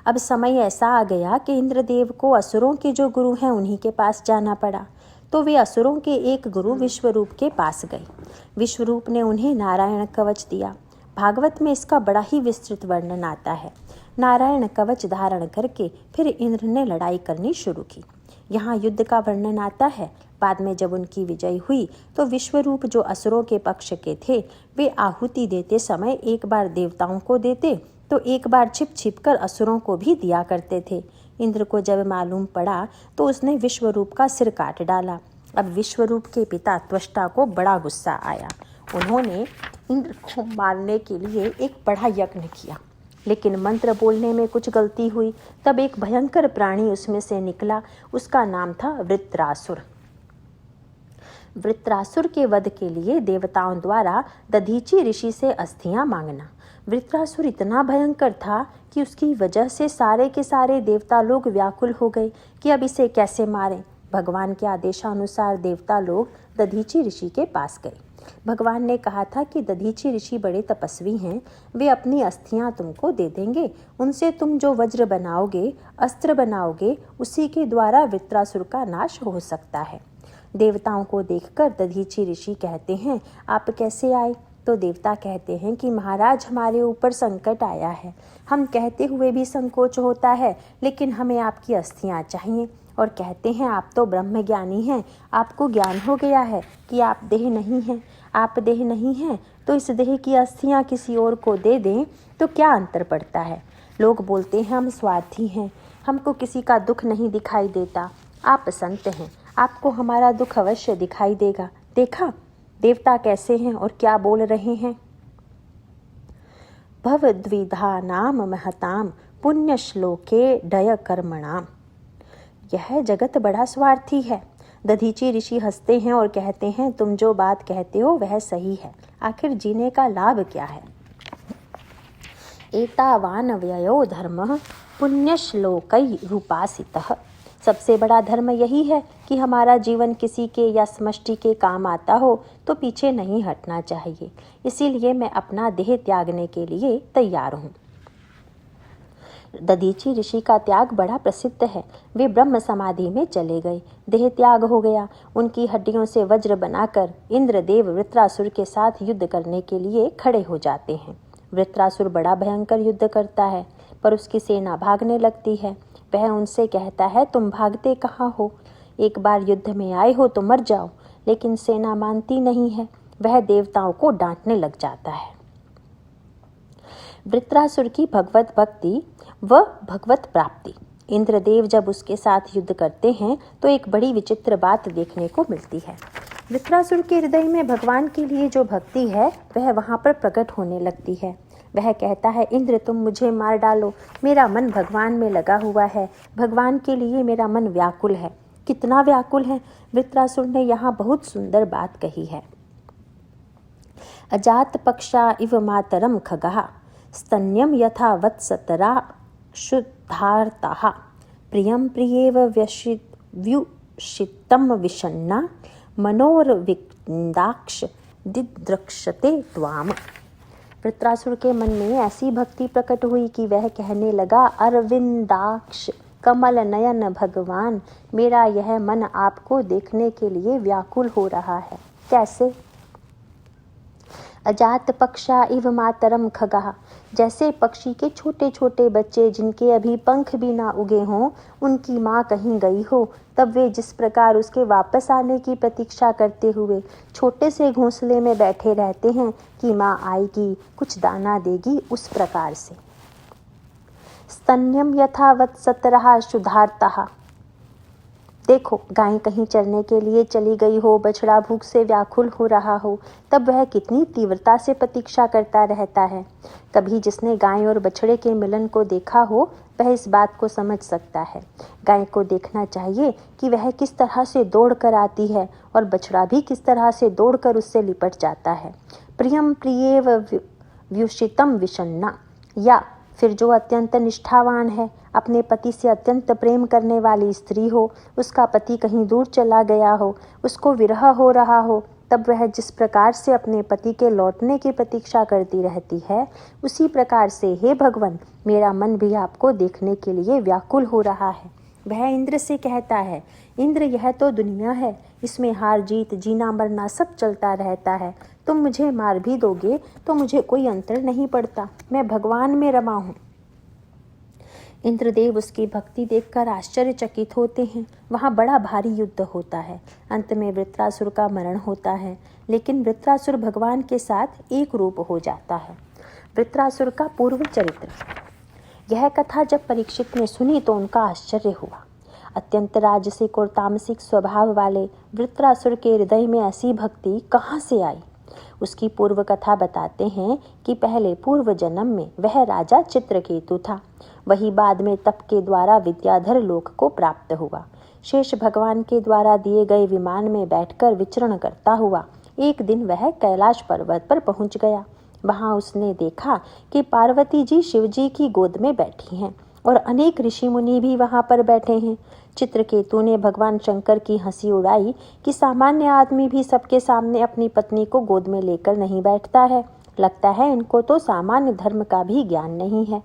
अब समय ऐसा आ गया कि इंद्रदेव को असुरों के जो गुरु हैं उन्हीं के पास जाना पड़ा। तो वे असुरों के एक गुरु विश्वरूप के पास गए। विश्वरूप ने उन्हें नारायण कवच दिया। भागवत में इसका बड़ा ही विस्तृत वर्णन आता है। नारायण कवच धारण करके फिर इंद्र ने लड़ाई करनी शुरू की। यहाँ युद्ध का वर्णन आता है। बाद में जब उनकी विजय हुई तो विश्वरूप जो असुरों के पक्ष के थे, वे आहुति देते समय एक बार देवताओं को देते तो एक बार छिप छिप कर असुरों को भी दिया करते थे। इंद्र को जब मालूम पड़ा तो उसने विश्वरूप का सिर काट डाला। अब विश्वरूप के पिता त्वष्टा को बड़ा गुस्सा आया। उन्होंने इंद्र को मारने के लिए एक बड़ा यज्ञ किया, लेकिन मंत्र बोलने में कुछ गलती हुई। तब एक भयंकर प्राणी उसमें से निकला। उसका नाम था वृत्रासुर। वृत्रासुर के वध के लिए देवताओं द्वारा दधीचि ऋषि से अस्थियां मांगना। वृत्रासुर इतना भयंकर था कि उसकी वजह से सारे के सारे देवता लोग व्याकुल हो गए कि अब इसे कैसे मारें। भगवान के आदेशानुसार देवता लोग दधीचि ऋषि के पास गए। भगवान ने कहा था कि दधीचि ऋषि बड़े तपस्वी हैं, वे अपनी अस्थियां तुमको दे देंगे। उनसे तुम जो वज्र बनाओगे, अस्त्र बनाओगे, उसी के द्वारा वृत्रासुर का नाश हो सकता है। देवताओं को देखकर दधीचि ऋषि कहते हैं, आप कैसे आए? तो देवता कहते हैं कि महाराज, हमारे ऊपर संकट आया है। हम कहते हुए भी संकोच होता है, लेकिन हमें आपकी अस्थियां चाहिए। और कहते हैं, आप तो ब्रह्म ज्ञानी हैं, आपको ज्ञान हो गया है कि आप देह नहीं हैं। आप देह नहीं हैं तो इस देह की अस्थियां किसी और को दे दें तो क्या अंतर पड़ता है? लोग बोलते हैं हम स्वार्थी हैं, हमको किसी का दुख नहीं दिखाई देता। आप संत हैं, आपको हमारा दुख अवश्य दिखाई देगा। देखा देवता कैसे हैं और क्या बोल रहे हैं। भवद्विधानाम महताम पुण्य श्लोके डय कर्मणाम। यह जगत बड़ा स्वार्थी है। दधीचि ऋषि हंसते हैं और कहते हैं, तुम जो बात कहते हो वह सही है। आखिर जीने का लाभ क्या है? एतावान व्ययो धर्मः पुण्य श्लोकै रूपासितः। सबसे बड़ा धर्म यही है कि हमारा जीवन किसी के या समष्टि के काम आता हो तो पीछे नहीं हटना चाहिए। इसीलिए मैं अपना देह त्यागने के लिए तैयार हूँ। दधीचि ऋषि का त्याग बड़ा प्रसिद्ध है। वे ब्रह्म समाधि में चले गए, देह त्याग हो गया। उनकी हड्डियों से वज्र बनाकर इंद्रदेव वृत्रासुर के साथ युद्ध करने के लिए खड़े हो जाते हैं। वृत्रासुर बड़ा भयंकर युद्ध करता है, पर उसकी सेना भागने लगती है। वह उनसे कहता है, तुम भागते कहाँ हो? एक बार युद्ध में आए हो तो मर जाओ। लेकिन सेना मानती नहीं है। वह देवताओं को डांटने लग जाता है। वृत्रासुर की भगवत भक्ति व भगवत प्राप्ति। इंद्रदेव जब उसके साथ युद्ध करते हैं तो एक बड़ी विचित्र बात देखने को मिलती है। वृत्रासुर के हृदय में भगवान के लिए जो भक्ति है वह वहाँ पर प्रकट होने लगती है। वह कहता है, इंद्र तुम मुझे मार डालो, मेरा मन भगवान में लगा हुआ है, भगवान के लिए मेरा मन व्याकुल है। कितना व्याकुल है? वृत्रासुर ने यहाँ बहुत सुंदर बात कही है। अजात पक्षा इव मातरम खगः स्तन्यम यथा वत्सतरा शुद्धार्ताः प्रियं प्रियेव व्युषितं विषण्णा मनोर्विन्दाक्ष दिद्रक्षते त्वाम। वृत्रासुर के मन में ऐसी भक्ति प्रकट हुई कि वह कहने लगा, अरविंदाक्ष कमल नयन भगवान, मेरा यह मन आपको देखने के लिए व्याकुल हो रहा है। कैसे? अजात पक्षा इव मातरम खगः, जैसे पक्षी के छोटे छोटे बच्चे जिनके अभी पंख भी ना उगे हों, उनकी माँ कहीं गई हो, तब वे जिस प्रकार उसके वापस आने की प्रतीक्षा करते हुए छोटे से घोंसले में बैठे रहते हैं कि माँ आएगी, कुछ दाना देगी, उस प्रकार से। स्तन्यम यथा वत्सतरः शुद्धार्ताः। देखो, गाय कहीं चरने के लिए चली गई हो, बछड़ा भूख से व्याकुल हो रहा हो, तब वह कितनी तीव्रता से प्रतीक्षा करता रहता है। कभी जिसने गाय और बछड़े के मिलन को देखा हो वह इस बात को समझ सकता है। गाय को देखना चाहिए कि वह किस तरह से दौड़ कर आती है और बछड़ा भी किस तरह से दौड़कर उससे लिपट जाता है। प्रियम प्रियेव व्युषितम विषण्णा, या फिर जो अत्यंत निष्ठावान है, अपने पति से अत्यंत प्रेम करने वाली स्त्री हो, उसका पति कहीं दूर चला गया हो, उसको विरह हो रहा हो, तब वह जिस प्रकार से अपने पति के लौटने की प्रतीक्षा करती रहती है, उसी प्रकार से हे भगवान, मेरा मन भी आपको देखने के लिए व्याकुल हो रहा है। वह इंद्र से कहता है, इंद्र यह तो दुनिया है, इसमें हार जीत, जीना मरना सब चलता रहता है। तुम मुझे मार भी दोगे तो मुझे कोई अंतर नहीं पड़ता, मैं भगवान में रमा हूँ। इंद्रदेव उसकी भक्ति देखकर आश्चर्यचकित होते हैं। वहाँ बड़ा भारी युद्ध होता है। अंत में वृत्रासुर का मरण होता है, लेकिन वृत्रासुर भगवान के साथ एक रूप हो जाता है। वृत्रासुर का पूर्व चरित्र। यह कथा जब परीक्षित ने सुनी तो उनका आश्चर्य हुआ। अत्यंत राजसिक और तामसिक स्वभाव वाले वृत्रासुर के हृदय में ऐसी भक्ति कहाँ से आई? उसकी पूर्व कथा बताते हैं कि पहले पूर्व जन्म में वह राजा चित्रकेतु था। वही बाद में तप के द्वारा विद्याधर लोक को प्राप्त हुआ। शेष भगवान के द्वारा दिए गए विमान में बैठकर विचरण करता हुआ एक दिन वह कैलाश पर्वत पर पहुंच गया। वहां उसने देखा कि पार्वती जी शिव जी की गोद में बैठी हैं और अनेक ऋषि मुनि भी वहां पर बैठे हैं। चित्रकेतु ने भगवान शंकर की हंसी उड़ाई कि सामान्य आदमी भी सबके सामने अपनी पत्नी को गोद में लेकर नहीं बैठता है। लगता है इनको तो सामान्य धर्म का भी ज्ञान नहीं है।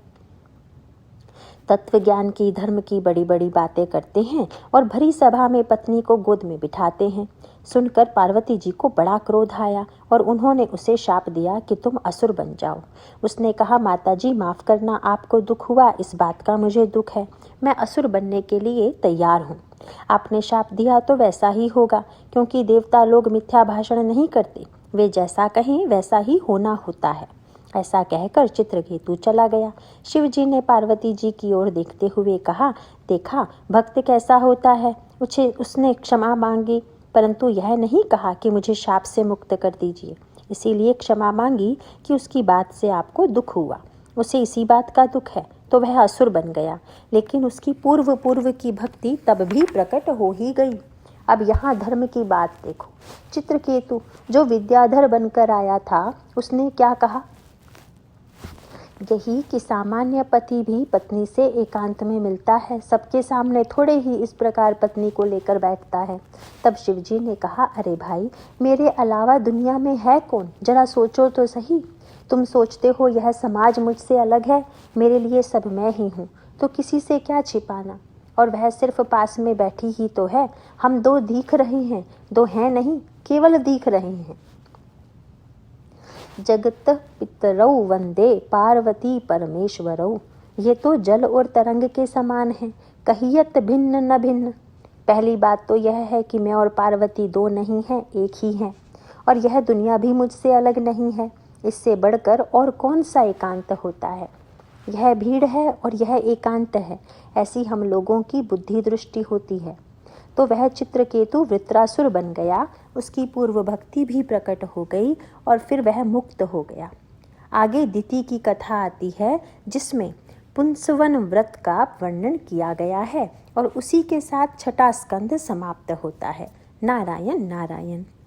तत्व ज्ञान की, धर्म की बड़ी बड़ी बातें करते हैं और भरी सभा में पत्नी को गोद में बिठाते हैं। सुनकर पार्वती जी को बड़ा क्रोध आया और उन्होंने उसे शाप दिया कि तुम असुर बन जाओ। उसने कहा, माता जी माफ करना, आपको दुख हुआ, इस बात का मुझे दुख है। मैं असुर बनने के लिए तैयार हूँ। आपने शाप दिया तो वैसा ही होगा, क्योंकि देवता लोग मिथ्या भाषण नहीं करते। वे जैसा कहें वैसा ही होना होता है। ऐसा कहकर चित्रकेतु चला गया। शिव जी ने पार्वती जी की ओर देखते हुए कहा, देखा भक्त कैसा होता है। उसने क्षमा मांगी, परंतु यह नहीं कहा कि मुझे शाप से मुक्त कर दीजिए। इसीलिए क्षमा मांगी कि उसकी बात से आपको दुख हुआ। उसे इसी बात का दुख है तो वह असुर बन गया, लेकिन उसकी पूर्व की भक्ति तब भी प्रकट हो ही गई। अब यहाँ धर्म की बात देखो। चित्रकेतु जो विद्याधर बनकर आया था, उसने क्या कहा? यही कि सामान्य पति भी पत्नी से एकांत में मिलता है, सबके सामने थोड़े ही इस प्रकार पत्नी को लेकर बैठता है। तब शिवजी ने कहा, अरे भाई, मेरे अलावा दुनिया में है कौन? जरा सोचो तो सही। तुम सोचते हो यह समाज मुझसे अलग है, मेरे लिए सब मैं ही हूँ, तो किसी से क्या छिपाना। और वह सिर्फ पास में बैठी ही तो है। हम दो दिख रहे हैं, दो हैं नहीं, केवल दिख रहे हैं। जगत पितरौ वंदे पार्वती परमेश्वरौ। ये तो जल और तरंग के समान है, कहियत भिन्न न भिन्न। पहली बात तो यह है कि मैं और पार्वती दो नहीं हैं, एक ही हैं। और यह दुनिया भी मुझसे अलग नहीं है। इससे बढ़कर और कौन सा एकांत होता है? यह भीड़ है और यह एकांत है, ऐसी हम लोगों की बुद्धि दृष्टि होती है। तो वह चित्रकेतु वृत्रासुर बन गया, उसकी पूर्व भक्ति भी प्रकट हो गई और फिर वह मुक्त हो गया। आगे दिति की कथा आती है, जिसमें पुंसवन व्रत का वर्णन किया गया है और उसी के साथ छठा स्कंद समाप्त होता है। नारायण नारायण।